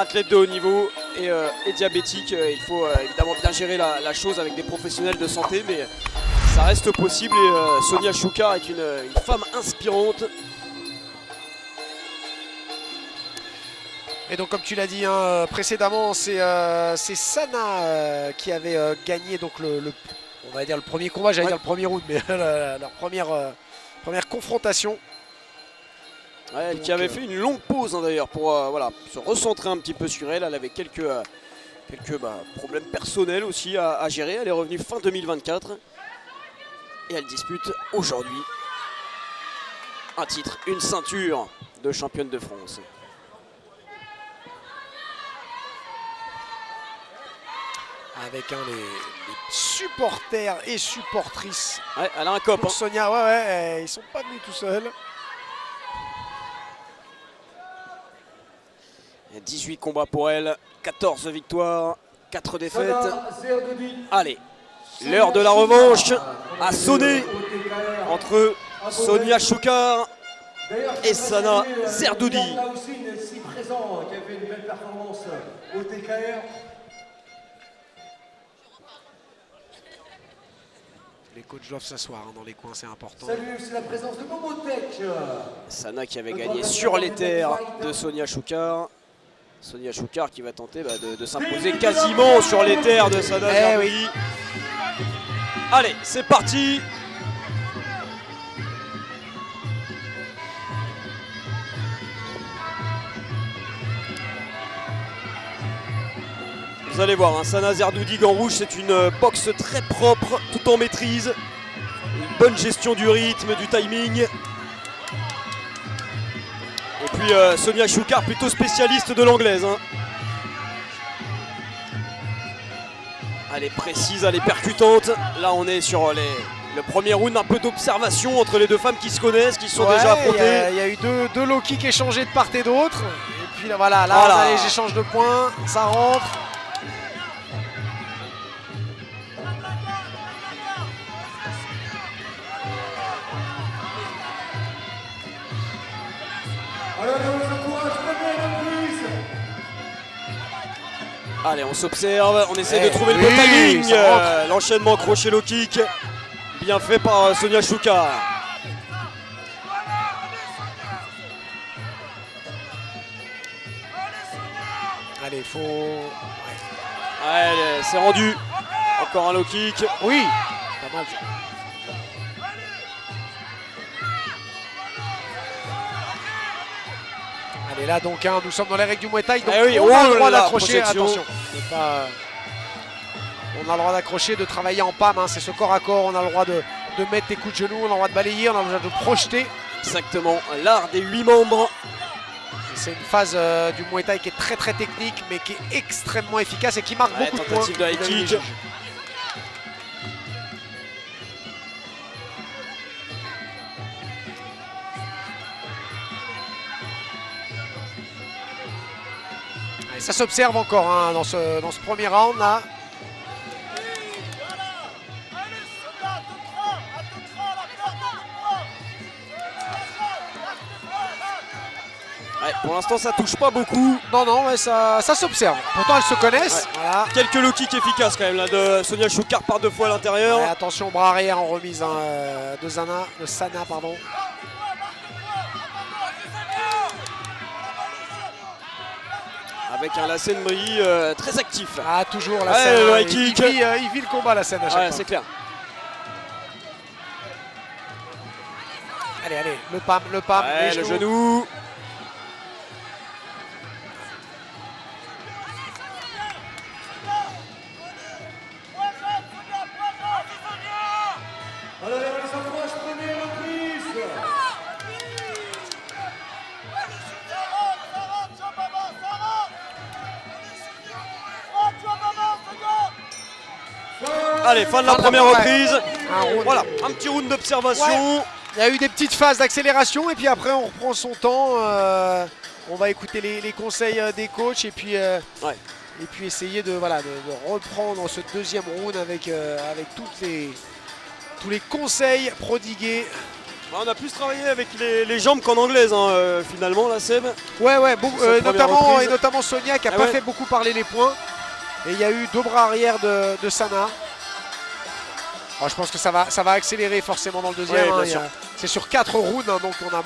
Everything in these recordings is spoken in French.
athlète de haut niveau et diabétique. Il faut évidemment bien gérer la chose avec des professionnels de santé, mais ça reste possible et Sonia Choukar est une femme inspirante. Et donc comme tu l'as dit hein, précédemment, c'est Sana qui avait gagné donc on va dire le premier combat, j'allais dire le premier round, mais leur première confrontation. Ouais, elle qui avait fait une longue pause hein, d'ailleurs pour voilà, se recentrer un petit peu sur elle. Elle avait quelques problèmes personnels aussi à gérer. Elle est revenue fin 2024 et elle dispute aujourd'hui un titre, une ceinture de championne de France. Avec les supporters et supportrices. Ouais, elle a un cop. Pour Sonia, ouais, ils sont pas venus tout seuls. 18 combats pour elle, 14 victoires, 4 défaites. Allez, l'heure de la revanche a sonné entre Sonia Choukar et Sana Zerdoudi. Là aussi, ici présent, qui a fait une belle performance au TKR. Les coachs doivent s'asseoir hein, dans les coins, c'est important. Salut, c'est la présence de Momotech. Sana qui avait gagné sur les terres de Sonia Choukar. Sonia Choukar qui va tenter de s'imposer quasiment sur les terres de Sana Zerdoudi. Oui. Allez, c'est parti. Vous allez voir, hein, Sana Zerdoudi, gant rouge, c'est une boxe très propre, tout en maîtrise. Une bonne gestion du rythme, du timing. Et puis Sonia Choukar, plutôt spécialiste de l'anglaise. Hein. Elle est précise, elle est percutante. Là, on est sur le premier round, un peu d'observation entre les deux femmes qui se connaissent, qui se sont déjà affrontées. Il y a eu deux low kicks échangés de part et d'autre. Et puis là, voilà, on a les échanges de points, ça rentre. Allez, on s'observe, on essaie de trouver le bon timing. L'enchaînement crochet low kick, bien fait par Sonia Choukar. Allez, il faut... Allez, c'est rendu. Encore un low kick. Oui, pas mal. Allez, là donc, hein, nous sommes dans les règles du Muay Thai, donc oui, on a le droit d'accrocher. Attention. On a le droit d'accrocher, de travailler en PAM, hein, c'est ce corps à corps, on a le droit de mettre des coups de genoux, on a le droit de balayer, on a le droit de projeter. Exactement, l'art des 8 membres. C'est une phase du Muay Thai qui est très très technique, mais qui est extrêmement efficace et qui marque beaucoup de points. Tentative de high kick. Ça s'observe encore hein, dans ce premier round là. Ouais, pour l'instant ça touche pas beaucoup. Non, ouais, ça s'observe. Pourtant elles se connaissent. Ouais. Voilà. Quelques low kicks efficaces quand même là de Sonia Choukar par 2 fois à l'intérieur. Ouais, attention, bras arrière en remise hein, de Sana, pardon. Avec un Lassen Brie très actif. Ah, toujours la scène. Le il vit le combat la scène à chaque fois. C'est clair. Allez, le PAM, Ouais, le genou. Allez, on les approche, première reprise. Allez, fin de la première reprise. Voilà, un petit round d'observation. Ouais. Il y a eu des petites phases d'accélération et puis après on reprend son temps. On va écouter les conseils des coachs et puis essayer de reprendre ce deuxième round avec tous les conseils prodigués On a plus travaillé avec les jambes qu'en anglaise, hein, finalement, la Seb. Ouais, Cette première reprise. notamment Sonia qui n'a Ah pas ouais. fait beaucoup parler les points. Et il y a eu deux bras arrière de Sana. Alors, je pense que ça va accélérer forcément dans le deuxième. Ouais, hein. bien sûr. C'est sur 4 rounds, hein, donc on a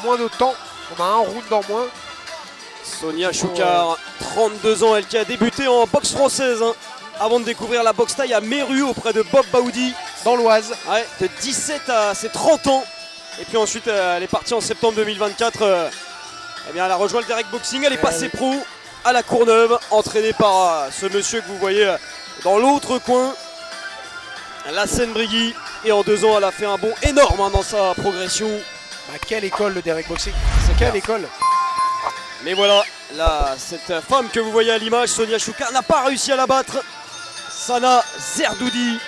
moins de temps. On a un round en moins. Sonia Choukar, 32 ans, elle qui a débuté en boxe française, hein, avant de découvrir la boxe thaï à Meru auprès de Bob Baoudi. Dans l'Oise. Ouais, de 17 à ses 30 ans. Et puis ensuite, elle est partie en septembre 2024. Eh bien, elle a rejoint le Derek Boxing. Elle est passée pro à la Courneuve, entraînée par ce monsieur que vous voyez dans l'autre coin, Lassène Brigui. Et en 2 ans, elle a fait un bond énorme, hein, dans sa progression. Bah, quelle école le Derek Boxing. C'est quelle école. Mais voilà, là, cette femme que vous voyez à l'image, Sonia Choukar, n'a pas réussi à la battre. Sana Zerdoudi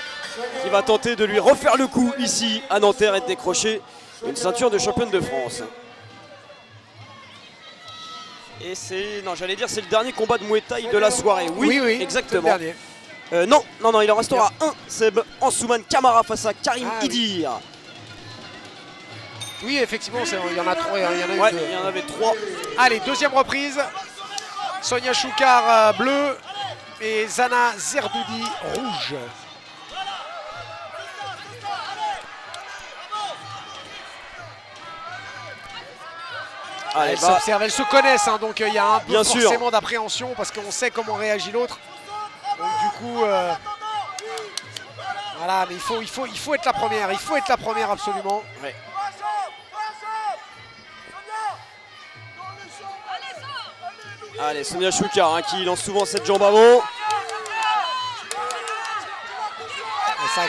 qui va tenter de lui refaire le coup ici à Nanterre et de décrocher une ceinture de championne de France. Et c'est, non, j'allais dire, c'est le dernier combat de Muay Thai de la soirée. Oui, exactement. C'est le dernier. Non, il en restera un. Seb Ansouman Camara face à Karim oui. Idir. Oui, effectivement, il y en a 3. Il y en a eu Ouais, deux. il y en avait 3. Allez, deuxième reprise. Sonia Choukar bleu et Sana Zerdoudi rouge. Allez, Elles s'observent, elles se connaissent, hein, donc il y a un peu Bien sûr. forcément d'appréhension parce qu'on sait comment réagit l'autre. Donc du coup, voilà, mais il faut être la première. Il faut être la première absolument. Ouais. Allez, Sonia Choukar, hein, qui lance souvent cette jambe avant. Et ça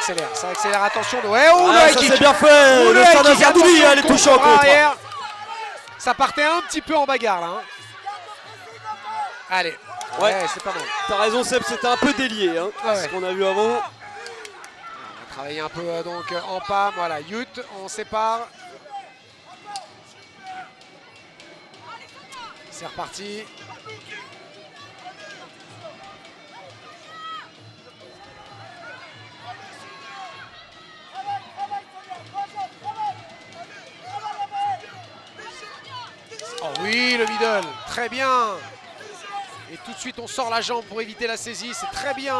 accélère, attention. Ouais, oh, Ah, le ça high c'est kick. bien fait. Oh, Le high Sana kick, Zerdoudi, attention, elle est touchée en contre contre. arrière. Ça partait un petit peu en bagarre là. Hein. Allez, ouais, c'est pas mal. T'as raison Seb, c'était un peu délié, hein, Ouais, ce ouais. qu'on a vu avant. On va travailler un peu donc en PAM. Voilà, Yut, on sépare. C'est reparti. Oh oui, le middle, très bien. Et tout de suite, on sort la jambe pour éviter la saisie. C'est très bien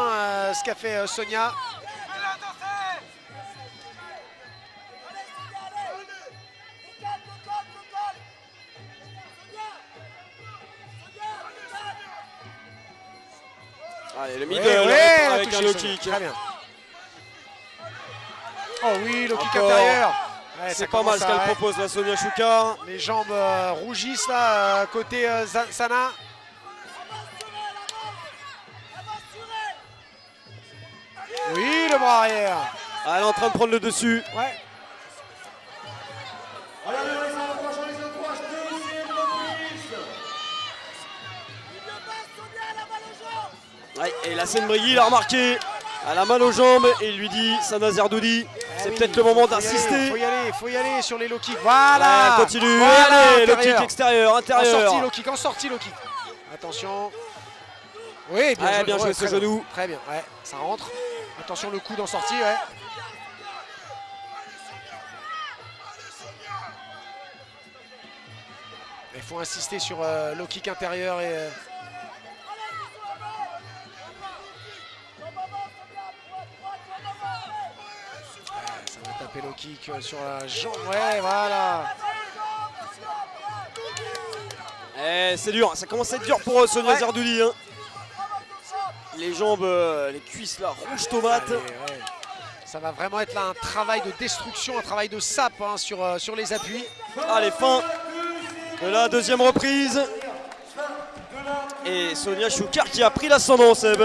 ce qu'a fait Sonia. Allez, le middle Ouais, elle a avec un touché low Sonia. kick. Très bien. Oh oui, le kick Encore. intérieur. Ouais, C'est ça pas mal commence ce qu'elle à- propose la Sonia Choukar. Les jambes rougissent là, côté Sana. Oui, le bras arrière. Ah, elle est en train de prendre le dessus. Ouais. Allez, les encourageants, deuxième reprise. Ouais, et Lassène Brigui l'a remarqué. Elle a mal aux jambes et il lui dit, Sana Zerdoudi, c'est oui, peut-être le moment faut y d'insister. aller, faut y aller sur les low kicks. Voilà. Ouais, continue. Voilà, Allez, le intérieur. kick extérieur, En intérieur. sortie low kick. Attention. Oui, bien Ouais, joué, bien joué ce très bien. genou. Très bien, ouais, ça rentre. Attention le coude en sortie, ouais. Il faut insister sur low kick intérieur et... ça va taper low kick sur la jambe, ouais, voilà. Eh, c'est dur, ça commence à être dur pour Sonia Ouais. Zerdoudi. Hein. Les jambes, les cuisses là, rouge tomate. Allez, ouais. Ça va vraiment être là un travail de destruction, un travail de sape hein, sur les appuis. Allez, fin de la deuxième reprise. Et Sonia Choukar qui a pris l'ascendant, Seb.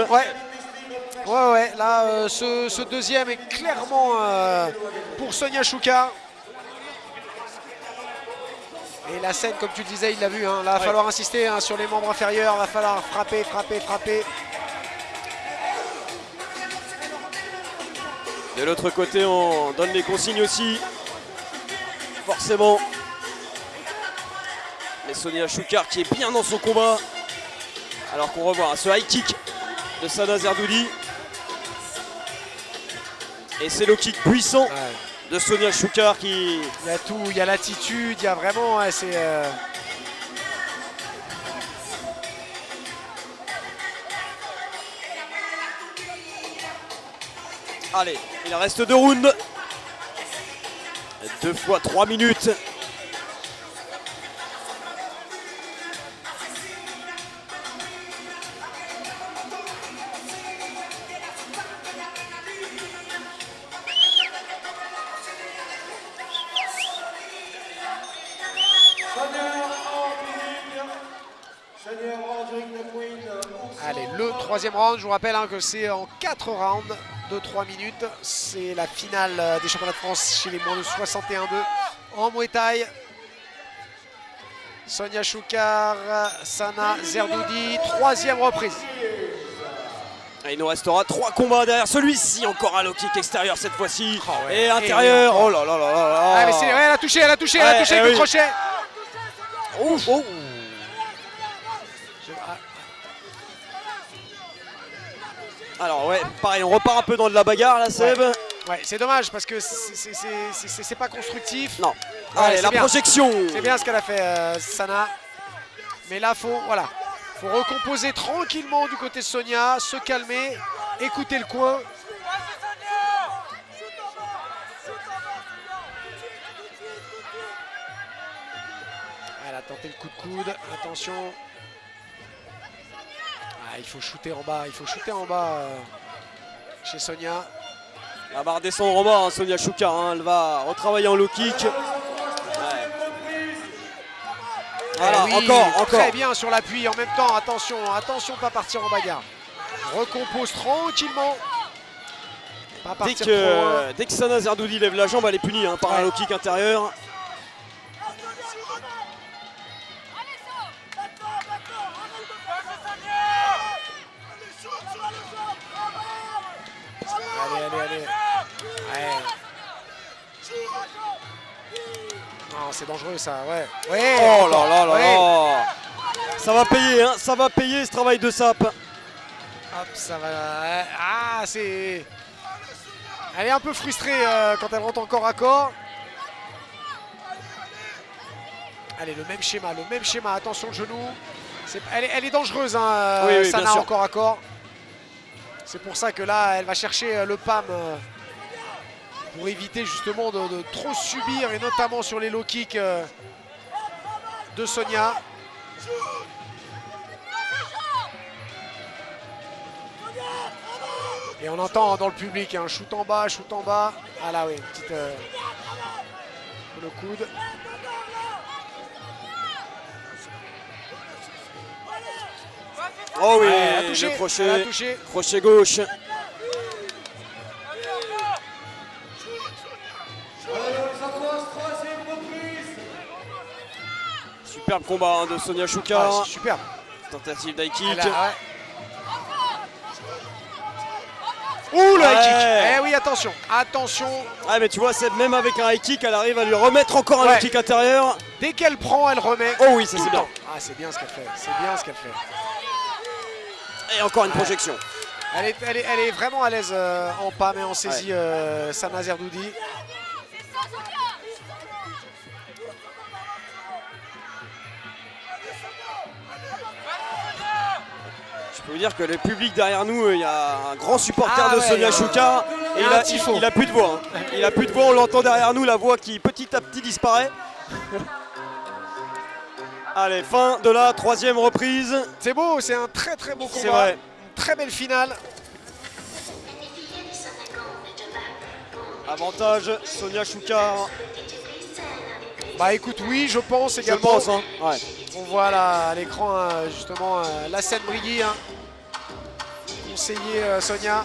Ouais, là, ce deuxième est clairement pour Sonia Choukar. Et la scène, comme tu le disais, il l'a vu. Hein, là, il va falloir insister hein, sur les membres inférieurs. Il va falloir frapper. De l'autre côté, on donne les consignes aussi. Forcément. Mais Sonia Choukar qui est bien dans son combat. Alors qu'on revoit ce high kick de Sana Zerdoudi. Et c'est low kick puissant de Sonia Choukar qui... Il y a tout, il y a l'attitude, il y a vraiment... Ouais, c'est... Allez, il reste 2 rounds. 2 fois 3 minutes. Allez, le troisième round, je vous rappelle que c'est en 4 rounds de 3 minutes. C'est la finale des championnats de France chez les moins de 61-2 en Muay Thai. Sonia Choukar, Sana Zerdoudi, troisième reprise. Et il nous restera 3 combats derrière celui-ci. Encore un low kick extérieur cette fois-ci. Oh ouais. Et intérieur. Oh là là là là là. Ah, mais ouais, elle a touché, elle a touché, elle a touché avec le crochet. Ouf, oh. Alors ouais, pareil, on repart un peu dans de la bagarre là, Seb. Ouais, c'est dommage parce que c'est pas constructif. Non. Ouais, Allez, la bien. projection. C'est bien ce qu'elle a fait, Sana. Mais là, faut recomposer tranquillement du côté de Sonia, se calmer, écouter le coin. Elle a tenté le coup de coude, attention. Ah, il faut shooter en bas, chez Sonia. Elle va redescendre en bas, hein, Sonia Choukar. Hein, elle va retravailler en low kick. Ouais. Voilà, oui, encore. Très bien sur l'appui en même temps. Attention, attention, pas partir en bagarre. Recompose tranquillement. Pas partir trop loin. Dès que Sana Zerdoudi lève la jambe, elle est punie hein, par un low kick intérieur. Allez. Ouais. Non, c'est dangereux ça, ouais. Oh là là là là. Ça va payer, hein, ça va payer ce travail de sape. Hop, ça va. Ah, c'est... Elle est un peu frustrée quand elle rentre en corps à corps. Allez, le même schéma, attention le genou. Elle est dangereuse, hein, oui, Sana bien sûr. en corps à corps. C'est pour ça que là, elle va chercher le PAM pour éviter justement de trop subir, et notamment sur les low kicks de Sonia. Et on entend dans le public un shoot en bas. Ah là oui, une petite le coude. Oh oui, elle a touché, le crochet, elle a touché. Crochet gauche. Superbe combat hein, de Sonia Choukar. Ah, superbe. Tentative d'high kick. Ouh, le high kick. Ouais. Eh oui, attention. Ah mais tu vois, c'est même avec un high kick, elle arrive à lui remettre encore un low kick intérieur. Dès qu'elle prend, elle remet. Oh oui, ça tout c'est le bien. temps. Ah, c'est bien ce qu'elle fait. Et encore une projection. Elle est vraiment à l'aise en PAM et en saisie, Sana Zerdoudi. Je peux vous dire que le public derrière nous, il y a un grand supporter de Sonia Choukar. Et il a plus de voix. Hein. Il a plus de voix, on l'entend derrière nous, la voix qui petit à petit disparaît. Allez, fin de la 3e reprise. C'est beau, c'est un très très beau combat. C'est vrai. Une très belle finale. Avantage, Sonia Choukar. Bah écoute, oui, je pense Je également. pense, hein. Ouais. On voit là à l'écran justement la scène Brigui, hein. Conseiller Sonia.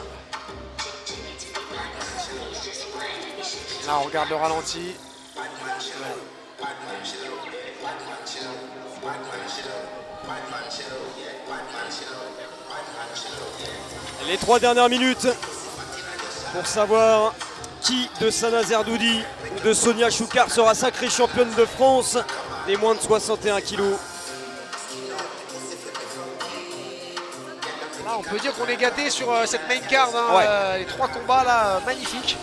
Là on regarde le ralenti. Les 3 dernières minutes pour savoir qui de Sana Zerdoudi ou de Sonia Choukar sera sacrée championne de France des moins de 61 kilos. Là on peut dire qu'on est gâté sur cette main card, hein. Ouais. Les 3 combats là, magnifiques.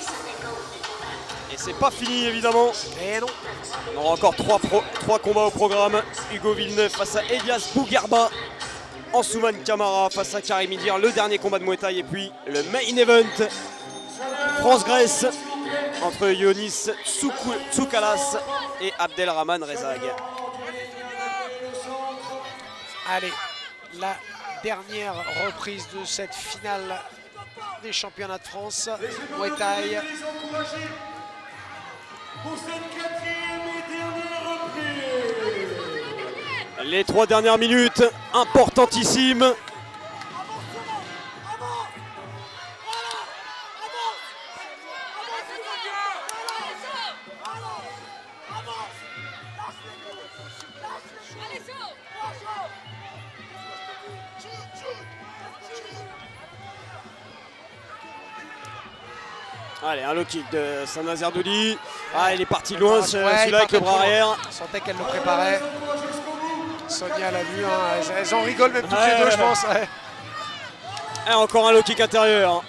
Et c'est pas fini évidemment. Et non. On aura encore 3 combats au programme. Hugo Villeneuve face à Elias Bougarba. Ansouman Camara face à Karim Idir. Le dernier combat de Muay Thai. Et puis le main event. France-Grèce entre Yonis Tsoukalas et Abdelrahman Rezag. Allez, la dernière reprise de cette finale des championnats de France. Muay Thai. Pour cette 4e et dernière reprise. Les 3 dernières minutes, importantissimes. Allez, un low kick de Sana Zerdoudi. Ah, il est parti loin celui-là avec le bras arrière. On sentait qu'elle le préparait. Sonia l'a vu, hein. Elles en rigolent même toutes les deux, je pense. Ouais. Et encore un low kick intérieur.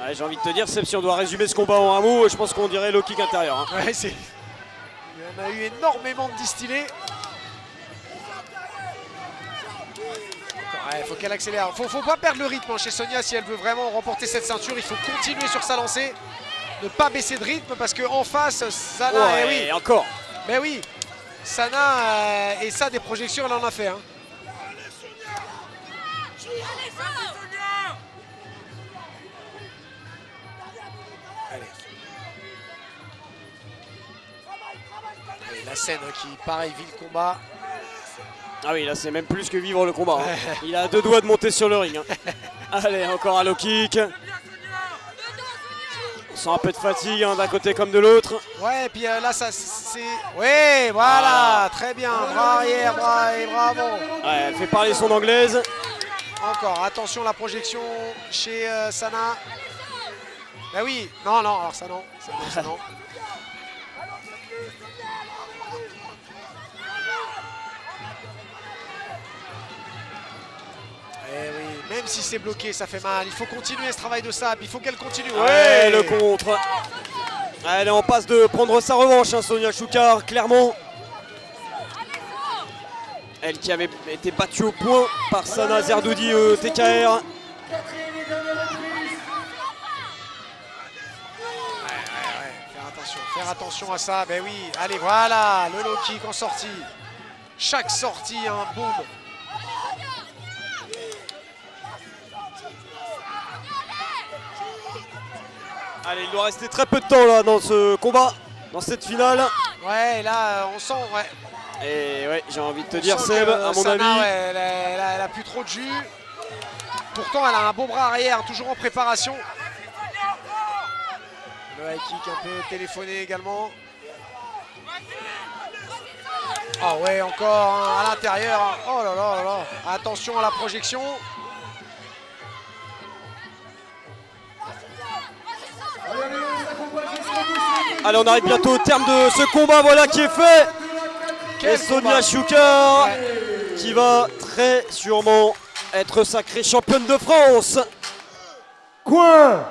Ouais, j'ai envie de te dire, Seb, si on doit résumer ce combat en un mot, je pense qu'on dirait low kick intérieur. Hein. Ouais, il y en a eu énormément de distillés. Il faut qu'elle accélère. Faut pas perdre le rythme chez Sonia si elle veut vraiment remporter cette ceinture. Il faut continuer sur sa lancée, ne pas baisser de rythme parce qu'en face, Sana, ouais, oui. encore. Mais oui, Sana et ça des projections, elle en a fait. Hein. Allez. Et la scène qui, pareil, vit le combat. Ah oui, là c'est même plus que vivre le combat. Hein. Il a 2 doigts de monter sur le ring. Hein. Allez, encore un low kick. On sent un peu de fatigue hein, d'un côté comme de l'autre. Ouais, et puis là, ça c'est... Oui, voilà, très bien. Bras arrière, bras et bras avant. Ouais, elle fait parler son anglaise. Encore, attention la projection chez Sana. Bah oui, non, alors ça non. Ça non. Eh oui, même si c'est bloqué, ça fait mal. Il faut continuer ce travail de sable. Il faut qu'elle continue. Ouais, le contre. Elle est en passe de prendre sa revanche, hein, Sonia Choukar, clairement. Elle qui avait été battue au point par Sana Zerdoudi au TKR. Faire attention à ça. Ben oui, allez, voilà, le low kick en sortie. Chaque sortie, un boom. Allez, il doit rester très peu de temps là dans ce combat, dans cette finale. Ouais, là, on sent, ouais. Et ouais, j'ai envie de te dire, Seb, à mon Sana, avis. ouais, elle a plus trop de jus. Pourtant, elle a un beau bras arrière, toujours en préparation. Le high kick un peu téléphoné également. Ah ouais, encore hein, à l'intérieur. Oh là là là. Attention à la projection. Allez, on arrive bientôt au terme de ce combat, voilà qui est fait. Et Sonia Choukar qui va très sûrement être sacrée championne de France. Coin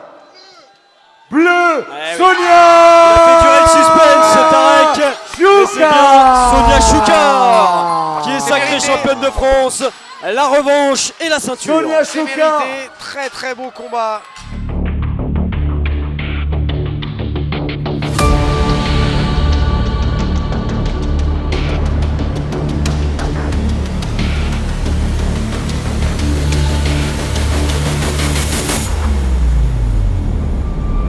bleu, Ouais, Sonia. Il a fait durer le suspense, Tarek. Et c'est bien Sonia Choukar qui est sacrée mérité. championne de France. La revanche et la ceinture. Sonia C'est Choukar. mérité. Très très beau combat.